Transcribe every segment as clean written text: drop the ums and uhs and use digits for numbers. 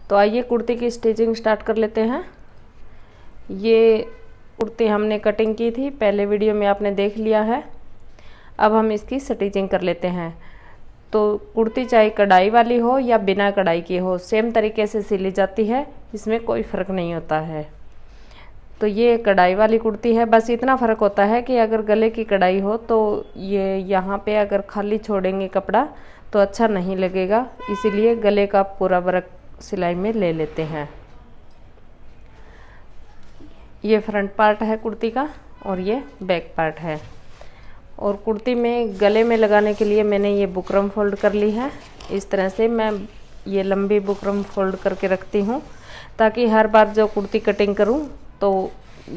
तो आइए कुर्ती की स्टिचिंग स्टार्ट कर लेते हैं। ये कुर्ती हमने कटिंग की थी, पहले वीडियो में आपने देख लिया है। अब हम इसकी स्टिचिंग कर लेते हैं। तो कुर्ती चाहे कढ़ाई वाली हो या बिना कढ़ाई की हो, सेम तरीके से सिली जाती है, इसमें कोई फ़र्क नहीं होता है। तो ये कढ़ाई वाली कुर्ती है, बस इतना फ़र्क होता है कि अगर गले की कढ़ाई हो तो ये यहाँ पे अगर खाली छोड़ेंगे कपड़ा तो अच्छा नहीं लगेगा, इसीलिए गले का पूरा वर्क सिलाई में ले लेते हैं। ये फ्रंट पार्ट है कुर्ती का और ये बैक पार्ट है। और कुर्ती में गले में लगाने के लिए मैंने ये बुकरम फोल्ड कर ली है। इस तरह से मैं ये लंबी बुकरम फोल्ड करके रखती हूँ ताकि हर बार जो कुर्ती कटिंग करूँ तो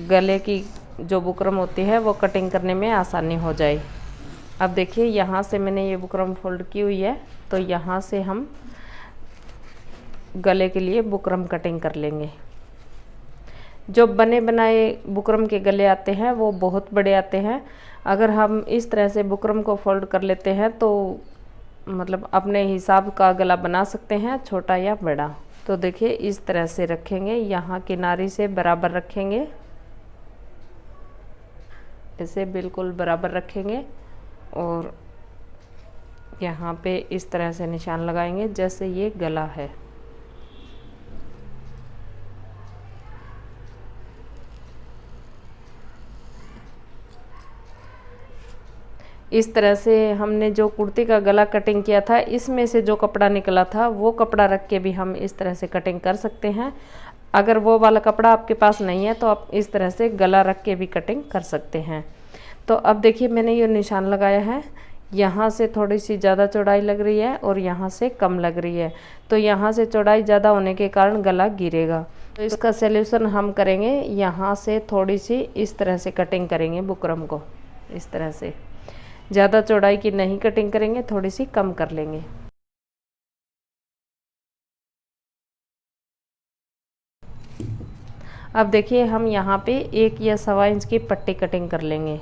गले की जो बुकरम होती है वो कटिंग करने में आसानी हो जाए। अब देखिए यहाँ से मैंने ये बुकरम फोल्ड की हुई है, तो यहाँ से हम गले के लिए बुकरम कटिंग कर लेंगे। जो बने बनाए बुकरम के गले आते हैं वो बहुत बड़े आते हैं। अगर हम इस तरह से बुकरम को फोल्ड कर लेते हैं तो मतलब अपने हिसाब का गला बना सकते हैं, छोटा या बड़ा। तो देखिए इस तरह से रखेंगे, यहाँ किनारे से बराबर रखेंगे, इसे बिल्कुल बराबर रखेंगे और यहाँ पे इस तरह से निशान लगाएंगे जैसे ये गला है। इस तरह से हमने जो कुर्ती का गला कटिंग किया था, इसमें से जो कपड़ा निकला था वो कपड़ा रख के भी हम इस तरह से कटिंग कर सकते हैं। अगर वो वाला कपड़ा आपके पास नहीं है तो आप इस तरह से गला रख के भी कटिंग कर सकते हैं। तो अब देखिए मैंने ये निशान लगाया है, यहाँ से थोड़ी सी ज़्यादा चौड़ाई लग रही है और यहाँ से कम लग रही है। तो यहाँ से चौड़ाई ज़्यादा होने के कारण गला गिरेगा। तो इसका सलूशन हम करेंगे, यहाँ से थोड़ी सी इस तरह से कटिंग करेंगे बुकरम को। इस तरह से ज़्यादा चौड़ाई की नहीं कटिंग करेंगे, थोड़ी सी कम कर लेंगे। अब देखिए हम यहाँ पे 1 या 1.25 इंच की पट्टी कटिंग कर लेंगे।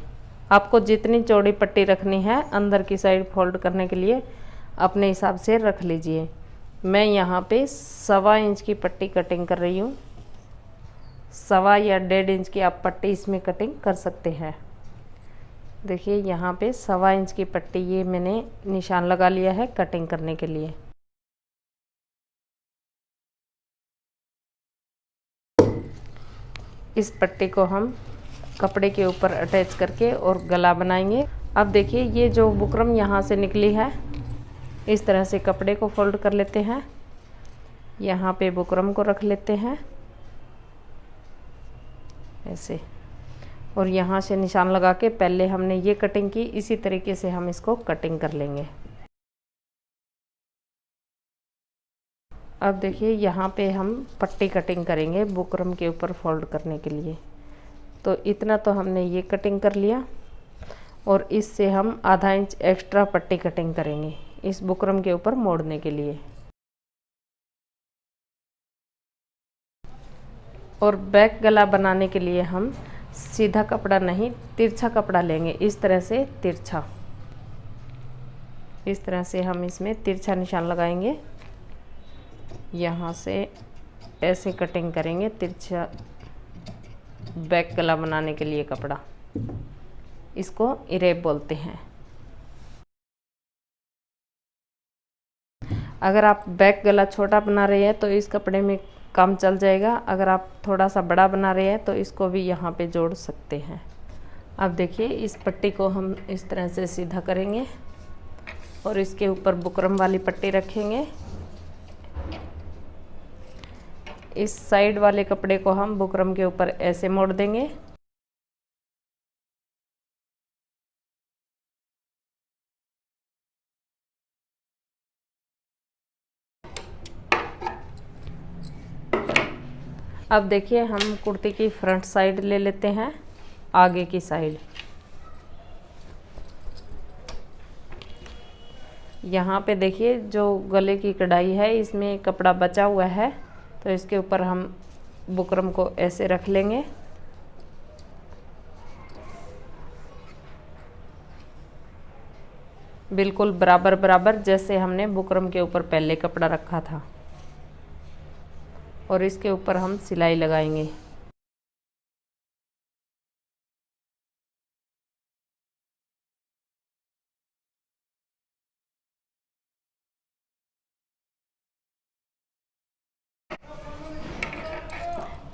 आपको जितनी चौड़ी पट्टी रखनी है अंदर की साइड फोल्ड करने के लिए अपने हिसाब से रख लीजिए। मैं यहाँ पे 1.25 इंच की पट्टी कटिंग कर रही हूँ। 1.25 या 1.5 इंच की आप पट्टी इसमें कटिंग कर सकते हैं। देखिए यहाँ पे 1.25 इंच की पट्टी ये मैंने निशान लगा लिया है कटिंग करने के लिए। इस पट्टी को हम कपड़े के ऊपर अटैच करके और गला बनाएंगे। अब देखिए ये जो बुकरम यहाँ से निकली है, इस तरह से कपड़े को फोल्ड कर लेते हैं, यहाँ पे बुकरम को रख लेते हैं ऐसे, और यहाँ से निशान लगा के पहले हमने ये कटिंग की, इसी तरीके से हम इसको कटिंग कर लेंगे। अब देखिए यहाँ पे हम पट्टी कटिंग करेंगे बुकरम के ऊपर फोल्ड करने के लिए। तो इतना तो हमने ये कटिंग कर लिया और इससे हम 1/2 इंच एक्स्ट्रा पट्टी कटिंग करेंगे इस बुकरम के ऊपर मोड़ने के लिए। और बैक गला बनाने के लिए हम सीधा कपड़ा नहीं, तिरछा कपड़ा लेंगे, इस तरह से तिरछा। इस तरह से हम इसमें तिरछा निशान लगाएंगे, यहाँ से ऐसे कटिंग करेंगे तिरछा बैक गला बनाने के लिए कपड़ा। इसको इरेब बोलते हैं। अगर आप बैक गला छोटा बना रहे हैं तो इस कपड़े में काम चल जाएगा। अगर आप थोड़ा सा बड़ा बना रहे हैं तो इसको भी यहाँ पे जोड़ सकते हैं। अब देखिए इस पट्टी को हम इस तरह से सीधा करेंगे और इसके ऊपर बुकरम वाली पट्टी रखेंगे। इस साइड वाले कपड़े को हम बुकरम के ऊपर ऐसे मोड़ देंगे। अब देखिए हम कुर्ती की फ्रंट साइड ले लेते हैं, आगे की साइड। यहाँ पे देखिए जो गले की कढ़ाई है इसमें कपड़ा बचा हुआ है, तो इसके ऊपर हम बुकरम को ऐसे रख लेंगे। बिल्कुल बराबर बराबर जैसे हमने बुकरम के ऊपर पहले कपड़ा रखा था। और इसके ऊपर हम सिलाई लगाएंगे।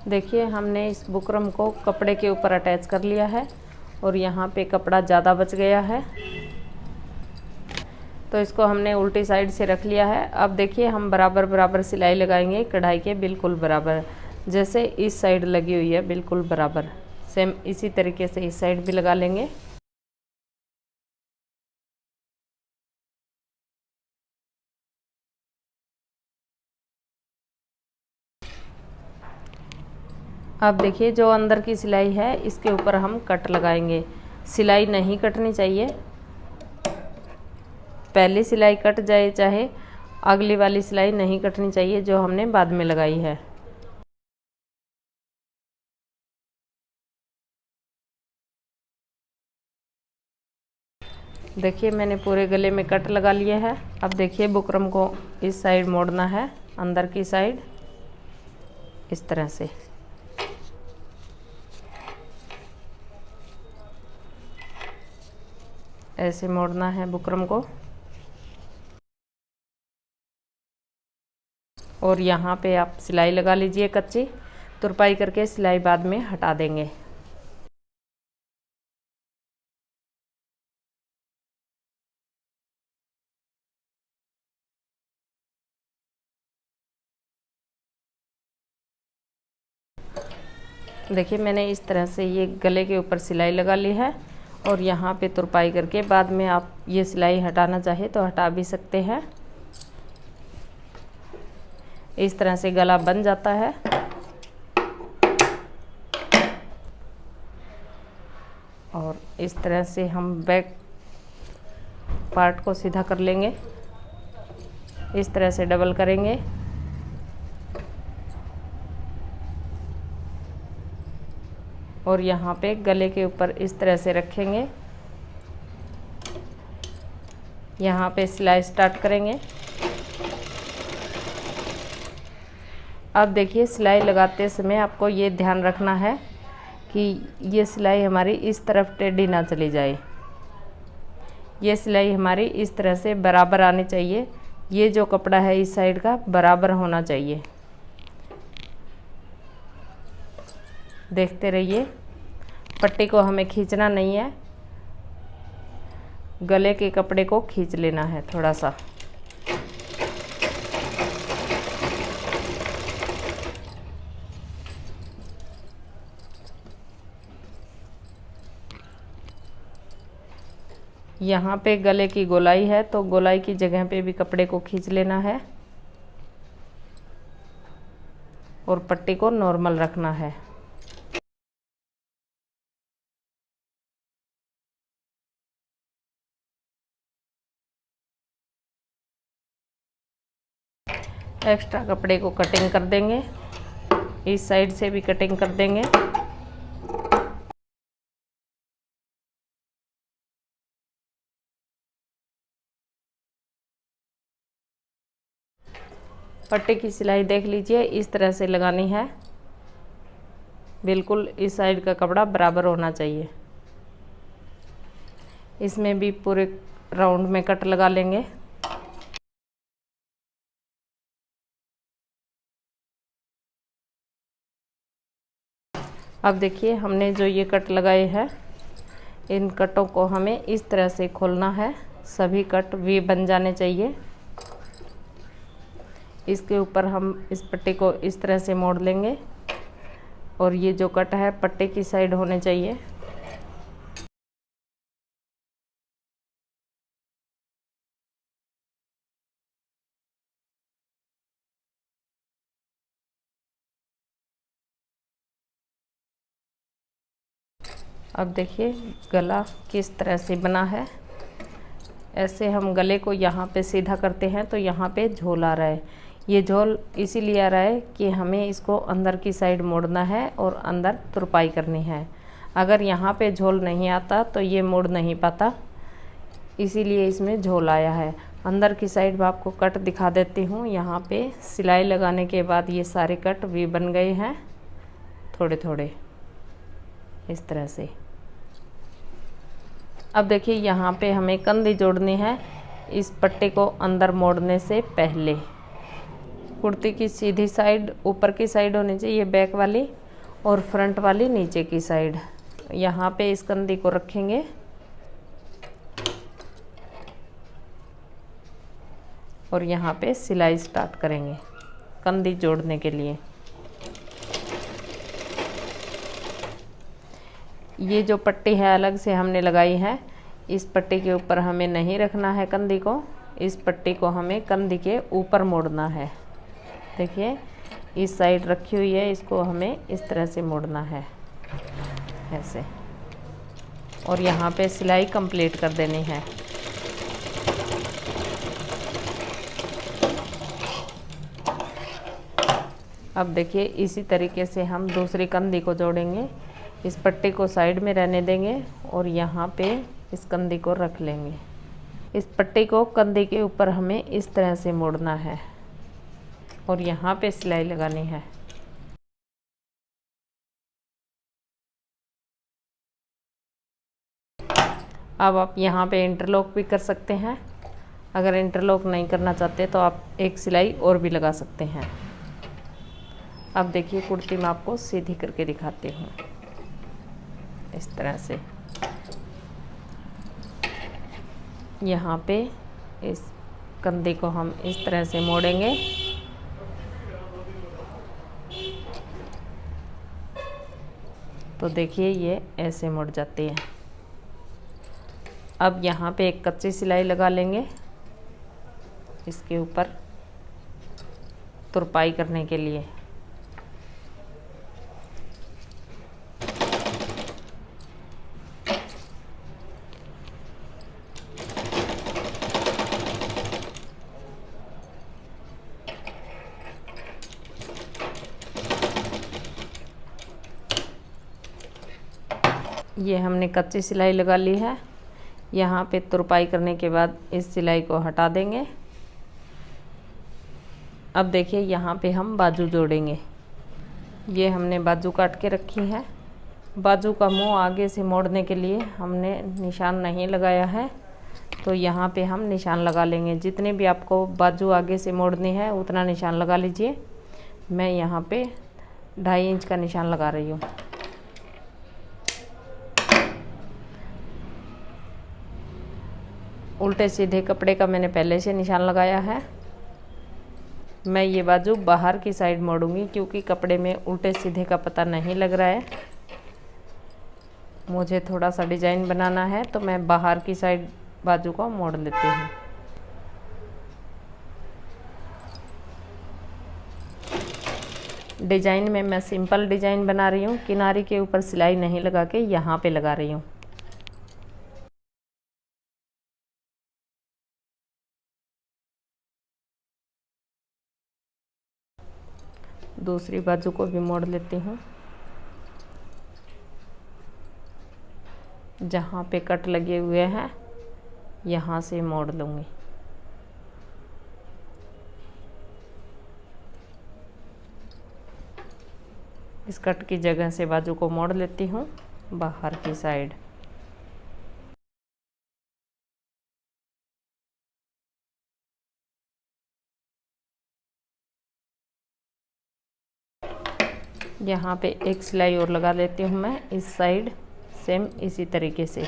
देखिए हमने इस बुकरम को कपड़े के ऊपर अटैच कर लिया है और यहाँ पे कपड़ा ज़्यादा बच गया है तो इसको हमने उल्टी साइड से रख लिया है। अब देखिए हम बराबर बराबर सिलाई लगाएंगे कढ़ाई के बिल्कुल बराबर, जैसे इस साइड लगी हुई है बिल्कुल बराबर, सेम इसी तरीके से इस साइड भी लगा लेंगे। अब देखिए जो अंदर की सिलाई है इसके ऊपर हम कट लगाएंगे। सिलाई नहीं कटनी चाहिए, पहली सिलाई कट जाए चाहे अगली वाली सिलाई नहीं कटनी चाहिए जो हमने बाद में लगाई है। देखिए मैंने पूरे गले में कट लगा लिए है। अब देखिए बुकरम को इस साइड मोड़ना है, अंदर की साइड इस तरह से। ऐसे मोड़ना है बुकरम को और यहाँ पे आप सिलाई लगा लीजिए कच्ची, तुरपाई करके सिलाई बाद में हटा देंगे। देखिए मैंने इस तरह से ये गले के ऊपर सिलाई लगा ली है और यहाँ पे तुरपाई करके बाद में आप ये सिलाई हटाना चाहे तो हटा भी सकते हैं। इस तरह से गला बन जाता है। और इस तरह से हम बैक पार्ट को सीधा कर लेंगे, इस तरह से डबल करेंगे और यहाँ पे गले के ऊपर इस तरह से रखेंगे। यहाँ पे सिलाई स्टार्ट करेंगे। अब देखिए सिलाई लगाते समय आपको ये ध्यान रखना है कि ये सिलाई हमारी इस तरफ टेढ़ी ना चली जाए, ये सिलाई हमारी इस तरह से बराबर आनी चाहिए। ये जो कपड़ा है इस साइड का बराबर होना चाहिए। देखते रहिए, पट्टी को हमें खींचना नहीं है, गले के कपड़े को खींच लेना है थोड़ा सा। यहाँ पे गले की गोलाई है तो गोलाई की जगह पे भी कपड़े को खींच लेना है और पट्टी को नॉर्मल रखना है। एक्स्ट्रा कपड़े को कटिंग कर देंगे, इस साइड से भी कटिंग कर देंगे। पट्टी की सिलाई देख लीजिए, इस तरह से लगानी है, बिल्कुल इस साइड का कपड़ा बराबर होना चाहिए। इसमें भी पूरे राउंड में कट लगा लेंगे। अब देखिए हमने जो ये कट लगाए हैं, इन कटों को हमें इस तरह से खोलना है, सभी कट वी बन जाने चाहिए। इसके ऊपर हम इस पट्टी को इस तरह से मोड़ लेंगे और ये जो कट है पट्टी की साइड होने चाहिए। अब देखिए गला किस तरह से बना है। ऐसे हम गले को यहाँ पे सीधा करते हैं तो यहाँ पे झोल आ रहा है। ये झोल इसीलिए आ रहा है कि हमें इसको अंदर की साइड मोड़ना है और अंदर तुरपाई करनी है। अगर यहाँ पे झोल नहीं आता तो ये मोड़ नहीं पाता, इसीलिए इसमें झोल आया है। अंदर की साइड में आपको कट दिखा देती हूँ। यहाँ पे सिलाई लगाने के बाद ये सारे कट भी बन गए हैं थोड़े थोड़े इस तरह से। अब देखिए यहाँ पे हमें कंधी जोड़नी है इस पट्टे को अंदर मोड़ने से पहले। कुर्ती की सीधी साइड ऊपर की साइड होनी चाहिए बैक वाली, और फ्रंट वाली नीचे की साइड। यहाँ पे इस कंधी को रखेंगे और यहाँ पे सिलाई स्टार्ट करेंगे कंधी जोड़ने के लिए। ये जो पट्टी है अलग से हमने लगाई है, इस पट्टी के ऊपर हमें नहीं रखना है कंधी को। इस पट्टी को हमें कंधी के ऊपर मोड़ना है। देखिए इस साइड रखी हुई है, इसको हमें इस तरह से मोड़ना है ऐसे, और यहाँ पे सिलाई कंप्लीट कर देनी है। अब देखिए इसी तरीके से हम दूसरी कंधी को जोड़ेंगे। इस पट्टी को साइड में रहने देंगे और यहाँ पे इस कंधी को रख लेंगे। इस पट्टी को कंधी के ऊपर हमें इस तरह से मोड़ना है और यहाँ पे सिलाई लगानी है। अब आप यहाँ पे इंटरलॉक भी कर सकते हैं। अगर इंटरलॉक नहीं करना चाहते तो आप एक सिलाई और भी लगा सकते हैं। अब देखिए कुर्ती मैं आपको सीधी करके दिखाती हूँ इस तरह से। यहाँ पे इस कंधे को हम इस तरह से मोड़ेंगे। तो देखिए ये ऐसे मुड़ जाती है। अब यहाँ पे एक कच्ची सिलाई लगा लेंगे इसके ऊपर तुरपाई करने के लिए। ये हमने कच्ची सिलाई लगा ली है। यहाँ पे तुरपाई करने के बाद इस सिलाई को हटा देंगे। अब देखिए यहाँ पे हम बाजू जोड़ेंगे। ये हमने बाजू काट के रखी है। बाजू का मुंह आगे से मोड़ने के लिए हमने निशान नहीं लगाया है, तो यहाँ पे हम निशान लगा लेंगे। जितने भी आपको बाजू आगे से मोड़नी है उतना निशान लगा लीजिए। मैं यहाँ पे 2.5 इंच का निशान लगा रही हूँ। उल्टे सीधे कपड़े का मैंने पहले से निशान लगाया है। मैं ये बाजू बाहर की साइड मोड़ूंगी क्योंकि कपड़े में उल्टे सीधे का पता नहीं लग रहा है। मुझे थोड़ा सा डिजाइन बनाना है तो मैं बाहर की साइड बाजू को मोड़ लेती हूँ। डिजाइन में मैं सिंपल डिजाइन बना रही हूँ। किनारे के ऊपर सिलाई नहीं लगा के यहाँ पे लगा रही हूँ। दूसरी बाजू को भी मोड़ लेती हूँ। जहाँ पे कट लगे हुए हैं यहाँ से मोड़ लूँगी। इस कट की जगह से बाजू को मोड़ लेती हूँ बाहर की साइड। यहाँ पे एक सिलाई और लगा लेती हूँ मैं इस साइड, सेम इसी तरीके से।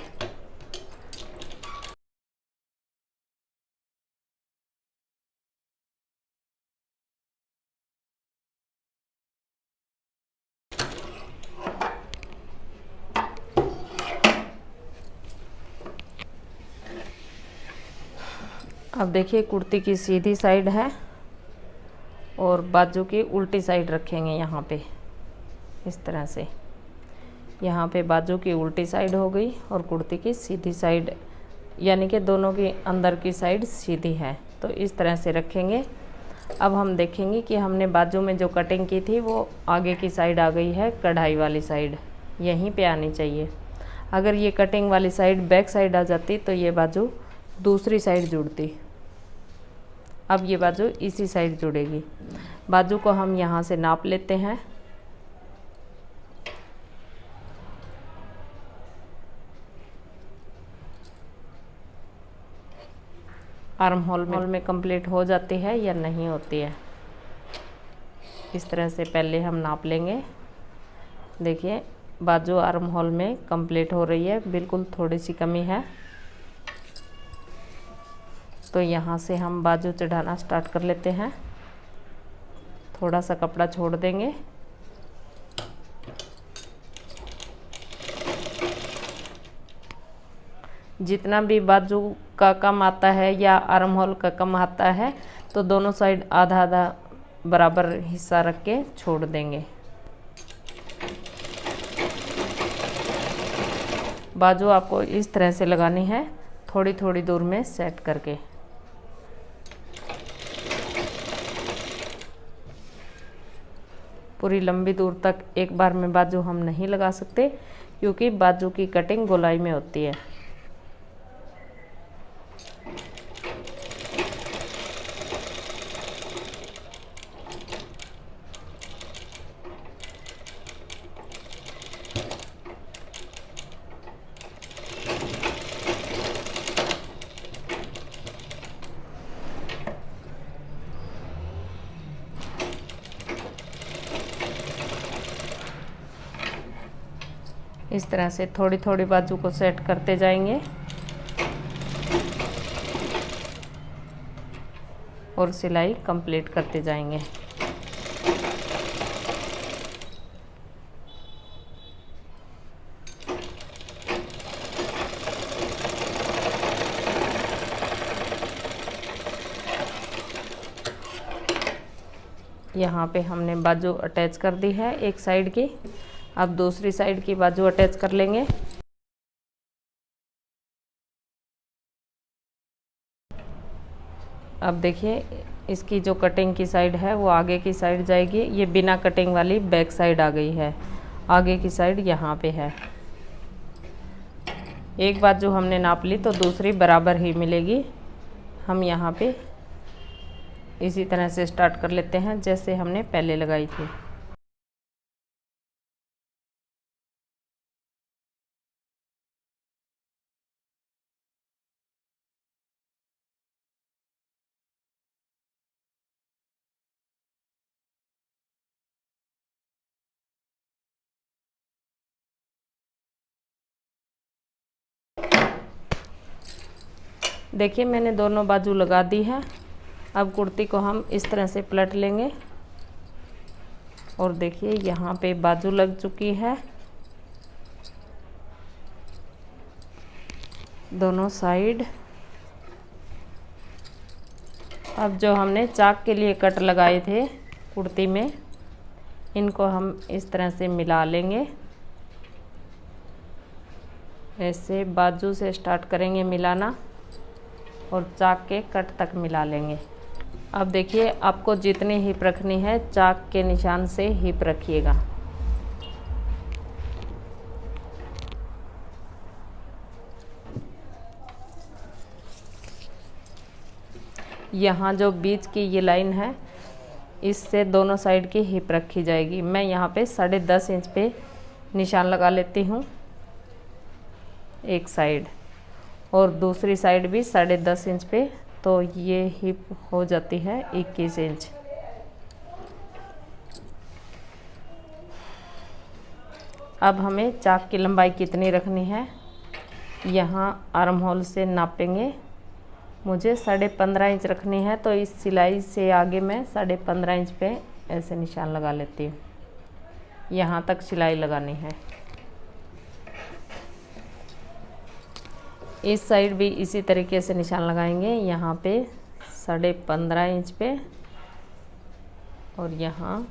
अब देखिए कुर्ती की सीधी साइड है और बाजू की उल्टी साइड रखेंगे यहाँ पे इस तरह से। यहाँ पे बाजू की उल्टी साइड हो गई और कुर्ती की सीधी साइड, यानी कि दोनों की अंदर की साइड सीधी है, तो इस तरह से रखेंगे। अब हम देखेंगे कि हमने बाजू में जो कटिंग की थी वो आगे की साइड आ गई है, कढ़ाई वाली साइड यहीं पे आनी चाहिए। अगर ये कटिंग वाली साइड बैक साइड आ जाती तो ये बाजू दूसरी साइड जुड़ती। अब ये बाजू इसी साइड जुड़ेगी। बाजू को हम यहाँ से नाप लेते हैं। आर्म होल में कंप्लीट हो जाती है या नहीं होती है, इस तरह से पहले हम नाप लेंगे। देखिए बाजू आर्म होल में कंप्लीट हो रही है, बिल्कुल थोड़ी सी कमी है। तो यहाँ से हम बाजू चढ़ाना स्टार्ट कर लेते हैं। थोड़ा सा कपड़ा छोड़ देंगे। जितना भी बाजू का कम आता है या आर्म होल का कम आता है तो दोनों साइड आधा आधा बराबर हिस्सा रख के छोड़ देंगे। बाजू आपको इस तरह से लगानी है, थोड़ी थोड़ी दूर में सेट करके। पूरी लंबी दूर तक एक बार में बाजू हम नहीं लगा सकते, क्योंकि बाजू की कटिंग गोलाई में होती है। इस तरह से थोड़ी थोड़ी बाजू को सेट करते जाएंगे और सिलाई कंप्लीट करते जाएंगे। यहाँ पे हमने बाजू अटैच कर दी है एक साइड की। अब दूसरी साइड की बाजू अटैच कर लेंगे। अब देखिए इसकी जो कटिंग की साइड है वो आगे की साइड जाएगी। ये बिना कटिंग वाली बैक साइड आ गई है, आगे की साइड यहाँ पे है। एक बाजू हमने नाप ली तो दूसरी बराबर ही मिलेगी। हम यहाँ पे इसी तरह से स्टार्ट कर लेते हैं जैसे हमने पहले लगाई थी। देखिए मैंने दोनों बाजू लगा दी है। अब कुर्ती को हम इस तरह से पलट लेंगे और देखिए यहाँ पे बाजू लग चुकी है दोनों साइड। अब जो हमने चाक के लिए कट लगाए थे कुर्ती में, इनको हम इस तरह से मिला लेंगे। ऐसे बाजू से स्टार्ट करेंगे मिलाना और चाक के कट तक मिला लेंगे। अब देखिए आपको जितनी हिप रखनी है चाक के निशान से हिप रखिएगा। यहाँ जो बीच की ये लाइन है इससे दोनों साइड की हिप रखी जाएगी। मैं यहाँ पे 10.5 इंच पे निशान लगा लेती हूँ एक साइड, और दूसरी साइड भी 10.5 इंच पे, तो ये हिप हो जाती है 21 इंच। अब हमें चाक की लंबाई कितनी रखनी है, यहाँ आर्म होल से नापेंगे। मुझे 15.5 इंच रखनी है, तो इस सिलाई से आगे मैं 15.5 इंच पे ऐसे निशान लगा लेती हूँ। यहाँ तक सिलाई लगानी है। इस साइड भी इसी तरीके से निशान लगाएंगे, यहाँ पे 15.5 इंच पे और यहाँ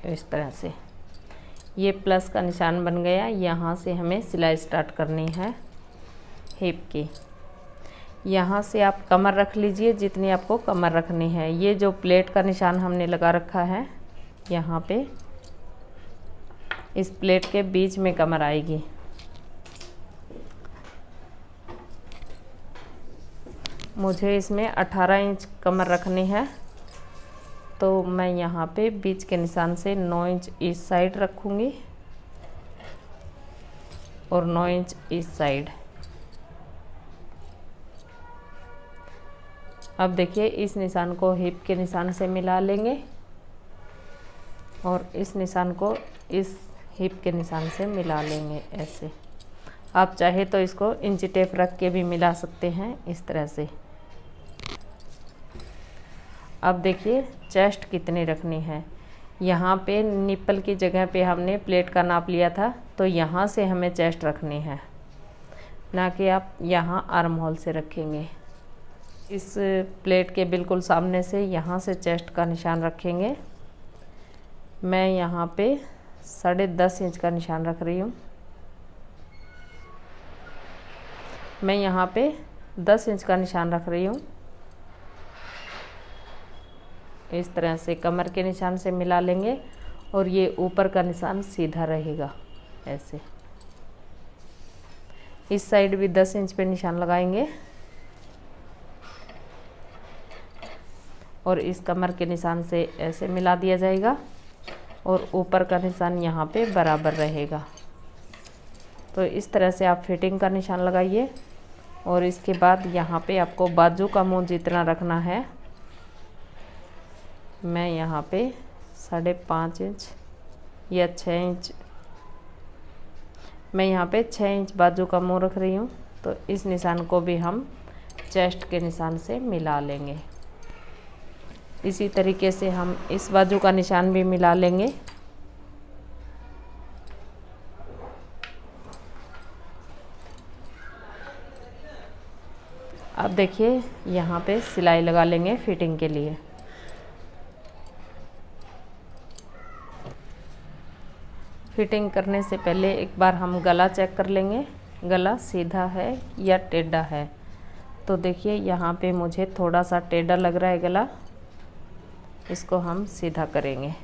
इस तरह से। ये प्लस का निशान बन गया। यहाँ से हमें सिलाई स्टार्ट करनी है हिप की। यहाँ से आप कमर रख लीजिए जितनी आपको कमर रखनी है। ये जो प्लेट का निशान हमने लगा रखा है यहाँ पे, इस प्लेट के बीच में कमर आएगी। मुझे इसमें 18 इंच कमर रखनी है, तो मैं यहाँ पे बीच के निशान से 9 इंच इस साइड रखूँगी और 9 इंच इस साइड। अब देखिए इस निशान को हिप के निशान से मिला लेंगे और इस निशान को इस हिप के निशान से मिला लेंगे ऐसे। आप चाहे तो इसको इंची टेप रख के भी मिला सकते हैं इस तरह से। अब देखिए चेस्ट कितनी रखनी है। यहाँ पे निप्पल की जगह पे हमने प्लेट का नाप लिया था, तो यहाँ से हमें चेस्ट रखनी है, ना कि आप यहाँ आर्म होल से रखेंगे। इस प्लेट के बिल्कुल सामने से यहाँ से चेस्ट का निशान रखेंगे। मैं यहाँ पे 10.5 इंच का निशान रख रही हूँ। मैं यहाँ पे 10 इंच का निशान रख रही हूँ। इस तरह से कमर के निशान से मिला लेंगे और ये ऊपर का निशान सीधा रहेगा ऐसे। इस साइड भी 10 इंच पे निशान लगाएंगे और इस कमर के निशान से ऐसे मिला दिया जाएगा और ऊपर का निशान यहाँ पे बराबर रहेगा। तो इस तरह से आप फिटिंग का निशान लगाइए और इसके बाद यहाँ पे आपको बाजू का मुंह जितना रखना है, मैं यहाँ पे 5.5 इंच या 6 इंच, मैं यहाँ पे 6 इंच बाजू का मुंह रख रही हूँ। तो इस निशान को भी हम चेस्ट के निशान से मिला लेंगे। इसी तरीके से हम इस बाजू का निशान भी मिला लेंगे। अब देखिए यहाँ पे सिलाई लगा लेंगे फिटिंग के लिए। फिटिंग करने से पहले एक बार हम गला चेक कर लेंगे, गला सीधा है या टेढ़ा है। तो देखिए यहाँ पे मुझे थोड़ा सा टेढ़ा लग रहा है गला, इसको हम सीधा करेंगे।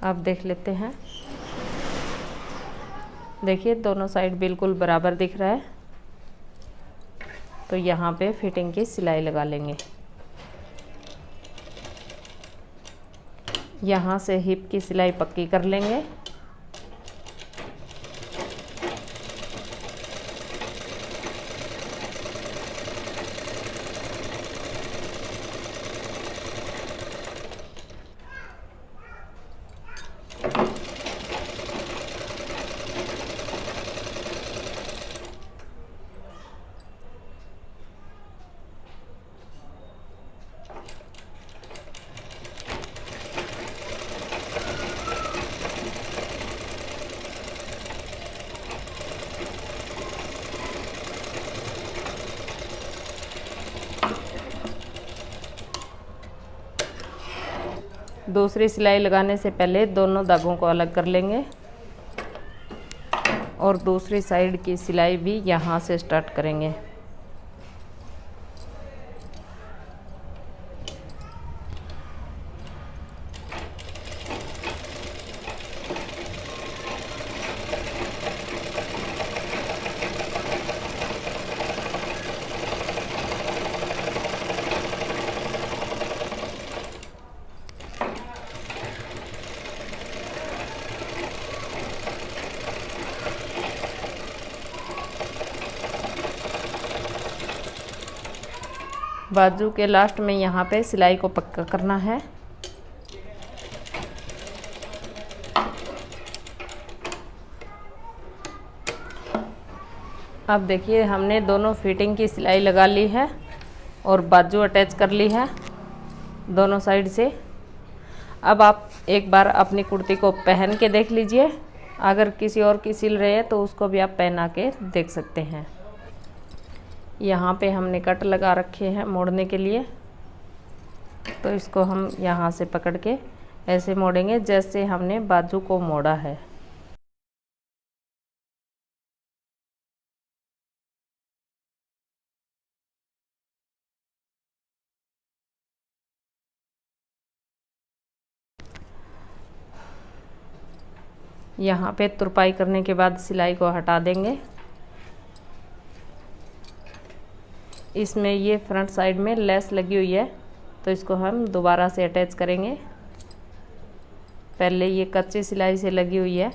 अब देख लेते हैं। देखिए दोनों साइड बिल्कुल बराबर दिख रहा है, तो यहाँ पे फिटिंग की सिलाई लगा लेंगे। यहाँ से हिप की सिलाई पक्की कर लेंगे। दूसरी सिलाई लगाने से पहले दोनों धागों को अलग कर लेंगे और दूसरी साइड की सिलाई भी यहाँ से स्टार्ट करेंगे। बाजू के लास्ट में यहाँ पे सिलाई को पक्का करना है। अब देखिए हमने दोनों फिटिंग की सिलाई लगा ली है और बाजू अटैच कर ली है दोनों साइड से। अब आप एक बार अपनी कुर्ती को पहन के देख लीजिए, अगर किसी और की सिल रही है तो उसको भी आप पहना के देख सकते हैं। यहाँ पे हमने कट लगा रखे हैं मोड़ने के लिए, तो इसको हम यहाँ से पकड़ के ऐसे मोड़ेंगे जैसे हमने बाजू को मोड़ा है। यहाँ पे तुरपाई करने के बाद सिलाई को हटा देंगे। इसमें ये फ्रंट साइड में लेस लगी हुई है तो इसको हम दोबारा से अटैच करेंगे। पहले ये कच्ची सिलाई से लगी हुई है।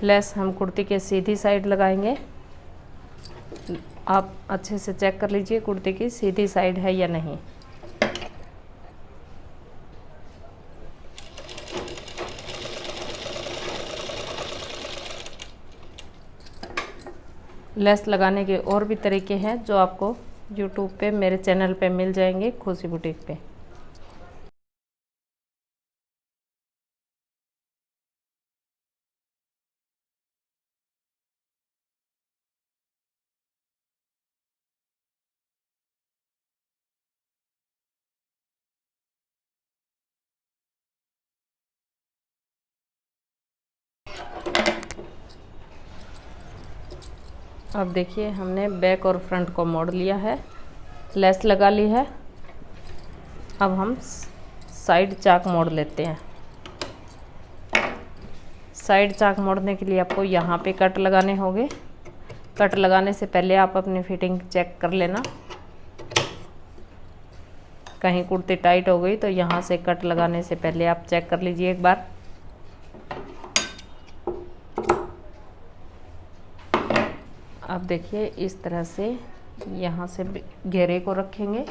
लेस हम कुर्ती के सीधी साइड लगाएंगे। आप अच्छे से चेक कर लीजिए कुर्ती की सीधी साइड है या नहीं। लेस लगाने के और भी तरीके हैं जो आपको YouTube पे मेरे चैनल पे मिल जाएंगे, खुशी बुटीक पे। अब देखिए हमने बैक और फ्रंट को मोड़ लिया है, लेस लगा ली है। अब हम साइड चाक मोड़ लेते हैं। साइड चाक मोड़ने के लिए आपको यहाँ पे कट लगाने होंगे। कट लगाने से पहले आप अपनी फिटिंग चेक कर लेना। कहीं कुर्ती टाइट हो गई तो यहाँ से कट लगाने से पहले आप चेक कर लीजिए एक बार। अब देखिए इस तरह से यहाँ से घेरे को रखेंगे।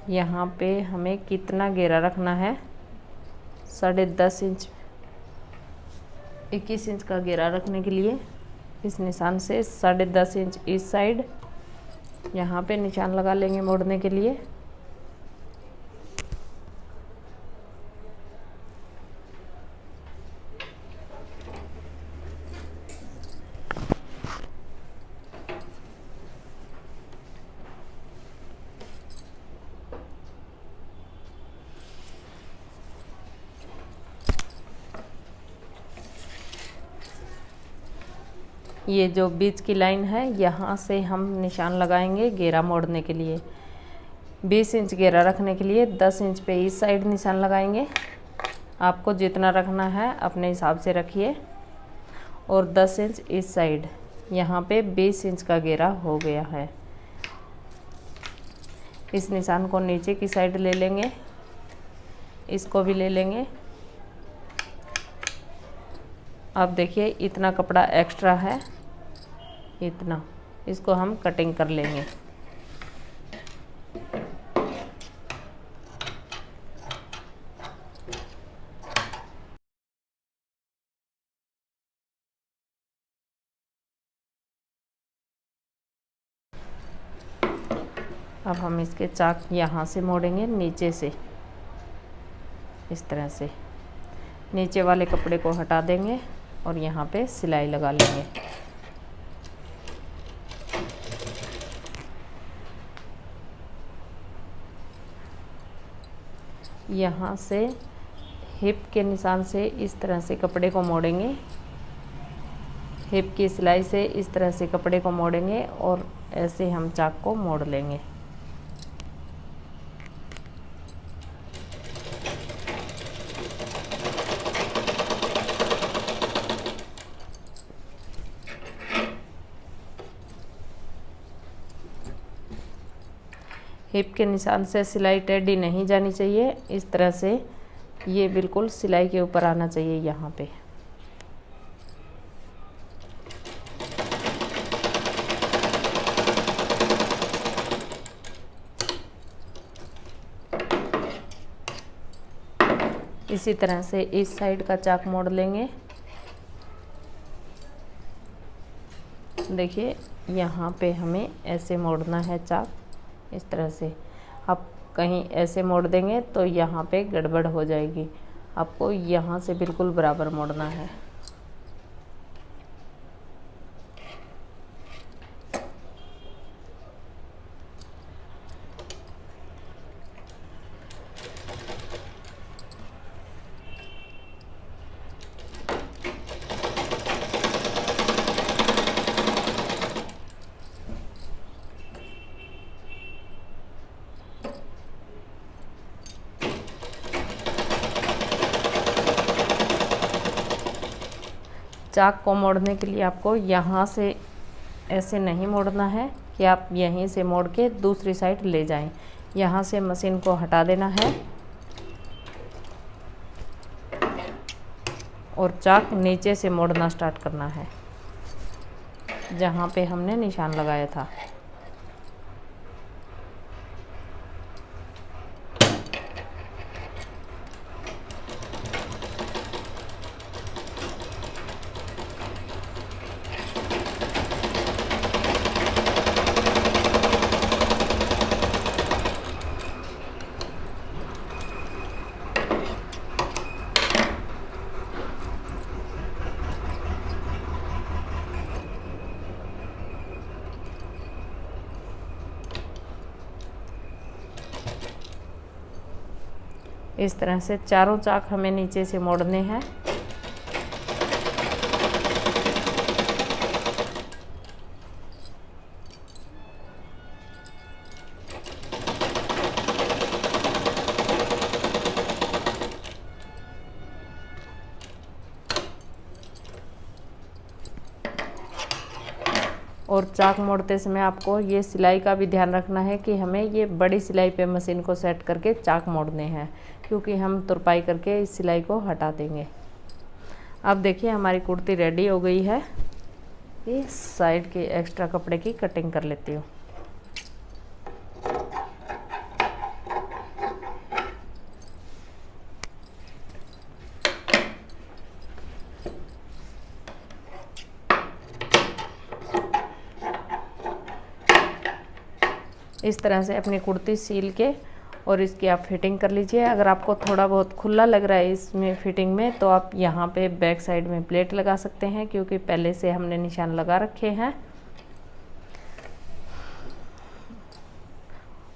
यहाँ पे हमें कितना घेरा रखना है, 10.5 इंच 21 इंच का घेरा रखने के लिए इस निशान से 10.5 इंच इस साइड यहाँ पे निशान लगा लेंगे मोड़ने के लिए। ये जो बीच की लाइन है यहाँ से हम निशान लगाएंगे घेरा मोड़ने के लिए। 20 इंच घेरा रखने के लिए 10 इंच पे इस साइड निशान लगाएंगे। आपको जितना रखना है अपने हिसाब से रखिए। और 10 इंच इस साइड, यहाँ पे 20 इंच का घेरा हो गया है। इस निशान को नीचे की साइड ले लेंगे, इसको भी ले लेंगे। अब देखिए इतना कपड़ा एक्स्ट्रा है, इतना, इसको हम कटिंग कर लेंगे। अब हम इसके चाक यहाँ से मोड़ेंगे नीचे से, इस तरह से नीचे वाले कपड़े को हटा देंगे और यहाँ पे सिलाई लगा लेंगे। यहाँ से हिप के निशान से इस तरह से कपड़े को मोड़ेंगे। हिप की सिलाई से इस तरह से कपड़े को मोड़ेंगे और ऐसे हम चाक को मोड़ लेंगे। हिप के निशान से सिलाई टेढ़ी नहीं जानी चाहिए, इस तरह से ये बिल्कुल सिलाई के ऊपर आना चाहिए यहाँ पे। इसी तरह से इस साइड का चाक मोड़ लेंगे। देखिए यहाँ पे हमें ऐसे मोड़ना है चाक, इस तरह से। आप कहीं ऐसे मोड़ देंगे तो यहाँ पे गड़बड़ हो जाएगी। आपको यहाँ से बिल्कुल बराबर मोड़ना है। चाक को मोड़ने के लिए आपको यहाँ से ऐसे नहीं मोड़ना है कि आप यहीं से मोड़ के दूसरी साइड ले जाएं। यहाँ से मशीन को हटा देना है और चाक नीचे से मोड़ना स्टार्ट करना है जहाँ पे हमने निशान लगाया था। इस तरह से चारों चाक हमें नीचे से मोड़ने हैं। और चाक मोड़ते समय आपको ये सिलाई का भी ध्यान रखना है कि हमें ये बड़ी सिलाई पे मशीन को सेट करके चाक मोड़ने हैं, क्योंकि हम तुरपाई करके इस सिलाई को हटा देंगे। अब देखिए हमारी कुर्ती रेडी हो गई है। ये साइड के एक्स्ट्रा कपड़े की कटिंग कर लेती हूँ। इस तरह से अपनी कुर्ती सील के और इसकी आप फिटिंग कर लीजिए। अगर आपको थोड़ा बहुत खुला लग रहा है इसमें फिटिंग में, तो आप यहाँ पे बैक साइड में प्लेट लगा सकते हैं, क्योंकि पहले से हमने निशान लगा रखे हैं।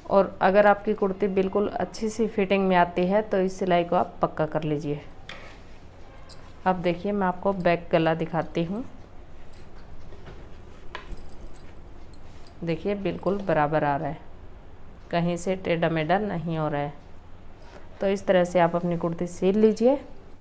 और अगर आपकी कुर्ती बिल्कुल अच्छी सी फिटिंग में आती है तो इस सिलाई को आप पक्का कर लीजिए। अब देखिए मैं आपको बैक गला दिखाती हूँ। देखिए बिल्कुल बराबर आ रहा है, कहीं से टेढ़ा मेढ़ा नहीं हो रहा है। तो इस तरह से आप अपनी कुर्ती सील लीजिए।